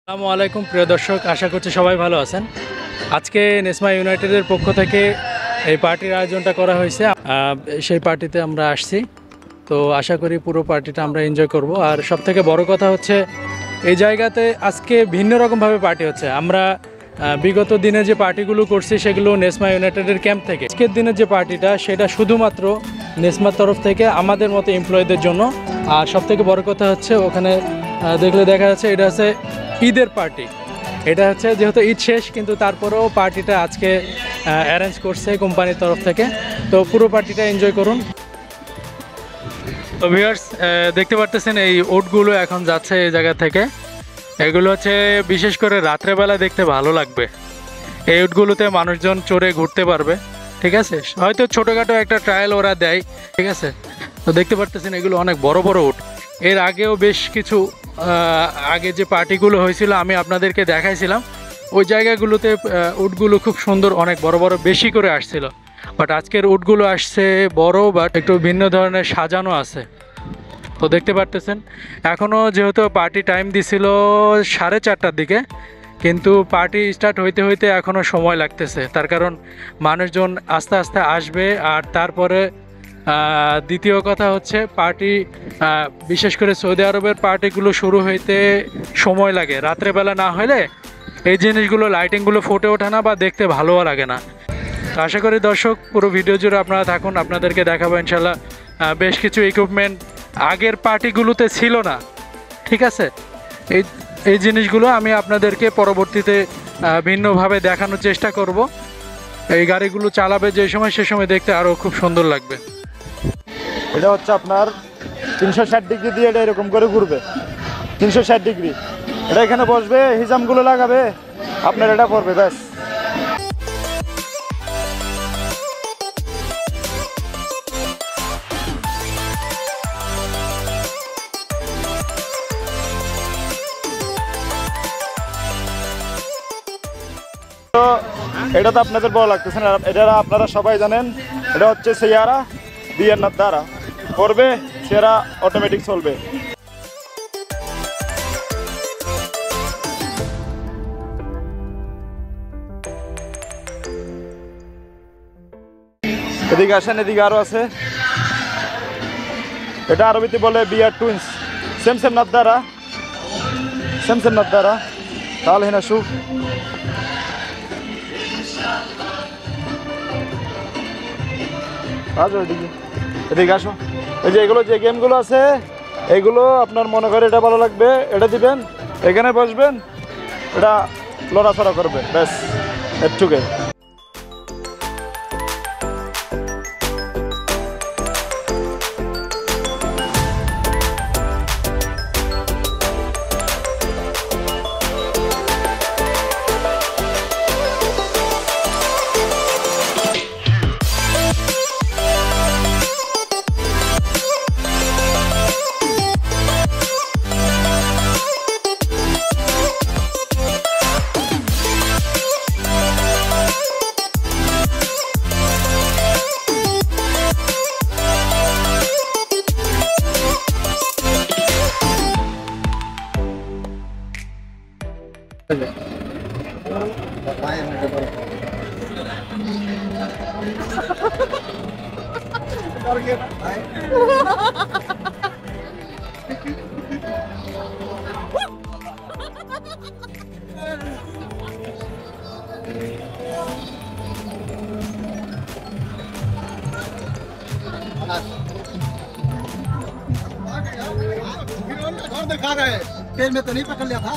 আসসালামু আলাইকুম প্রিয় দর্শক, আশা করছি সবাই ভালো আছেন। আজকে নেসমা ইউনাইটেডের পক্ষ থেকে এই পার্টির আয়োজনটা করা হয়েছে। সেই পার্টিতে আমরা আসছি, তো আশা করি পুরো পার্টিটা আমরা এনজয় করব। আর সবথেকে বড় কথা হচ্ছে এই জায়গাতে আজকে ভিন্ন রকমভাবে পার্টি হচ্ছে। আমরা বিগত দিনে যে পার্টিগুলো করছি সেগুলো নেসমা ইউনাইটেডের ক্যাম্প থেকে। আজকের দিনের যে পার্টিটা সেটা শুধুমাত্র নেসমার তরফ থেকে আমাদের মতো এমপ্লয়ীদের জন্য। আর সবথেকে বড় কথা হচ্ছে ওখানে দেখলে দেখা যাচ্ছে এটা হচ্ছে ঈদের পার্টি। এটা হচ্ছে যেহেতু ঈদ শেষ, কিন্তু তারপরেও পার্টিটা আজকে অ্যারেঞ্জ করছে কোম্পানির তরফ থেকে। তো পুরো পার্টিটা এনজয় করুন। তো ভিউয়ার্স, দেখতে পারতেছেন এই ওটগুলো এখন যাচ্ছে এই জায়গা থেকে। এগুলো হচ্ছে বিশেষ করে রাত্রেবেলা দেখতে ভালো লাগবে। এই উটগুলোতে মানুষজন চড়ে ঘুরতে পারবে, ঠিক আছে। হয়তো ছোটোখাটো একটা ট্রায়াল ওরা দেয়, ঠিক আছে। তো দেখতে পারতেছেন এগুলো অনেক বড় বড় উট। এর আগেও বেশ কিছু আগে যে পার্টিগুলো হয়েছিল আমি আপনাদেরকে দেখাইছিলাম, ওই জায়গাগুলোতে উটগুলো খুব সুন্দর, অনেক বড় বড় বেশি করে আসছিল। বাট আজকের উটগুলো আসছে বড়, বাট একটু ভিন্ন ধরনের সাজানো আছে। তো দেখতে পারতেছেন এখনও যেহেতু পার্টি টাইম দিছিল 4:30টার দিকে, কিন্তু পার্টি স্টার্ট হইতে হইতে এখনও সময় লাগতেছে। তার কারণ মানুষজন আস্তে আস্তে আসবে। আর তারপরে দ্বিতীয় কথা হচ্ছে পার্টি, বিশেষ করে সৌদি আরবের পার্টিগুলো শুরু হইতে সময় লাগে। রাত্রেবেলা না হলে এই জিনিসগুলো, লাইটিংগুলো ফুটে ওঠে না বা দেখতে ভালোও লাগে না। তো আশা করি দর্শক পুরো ভিডিও জুড়ে আপনারা থাকুন, আপনাদেরকে দেখাবো ইনশাল্লাহ বেশ কিছু ইকুইপমেন্ট আগের পার্টিগুলোতে ছিল না, ঠিক আছে। এই জিনিসগুলো আমি আপনাদেরকে পরবর্তীতে ভিন্নভাবে দেখানোর চেষ্টা করব। এই গাড়িগুলো চালাবে যে সময়, সে সময় দেখতে আরও খুব সুন্দর লাগবে। এটা হচ্ছে আপনার 360 ডিগ্রি দিয়ে এটা এরকম করে ঘুরবে। 360 ডিগ্রি এটা এখানে বসবে, হিজামগুলো লাগাবে, আপনার এটা পড়বে, ব্যাস। তো এটা তো আপনাদের বড় লাগতেছে না, এটা আপনারা সবাই জানেন। এটা হচ্ছে সিয়ারা বিয়ান্নার দ্বারা করবে, সিয়ারা অটোমেটিক চলবে। এদিকে আসেন, এদিকে আরো আছে। এটা আরবিতে বলে বিয়ার টুইন্স, সেম সেম নাদ্দারা, সেম সেম নাদ্দারা। তাহলে হেনা শু আসো, এদিকে আসো। এই যে এগুলো, যে গেমগুলো আছে, এগুলো আপনার মনে করে এটা ভালো লাগবে, এটা দিবেন, এখানে বসবেন, এটা লড়াচড়া করবে, ব্যাস এটুকুই। घर दिखा रहे, तेल में तो नहीं पकड़ लिया था।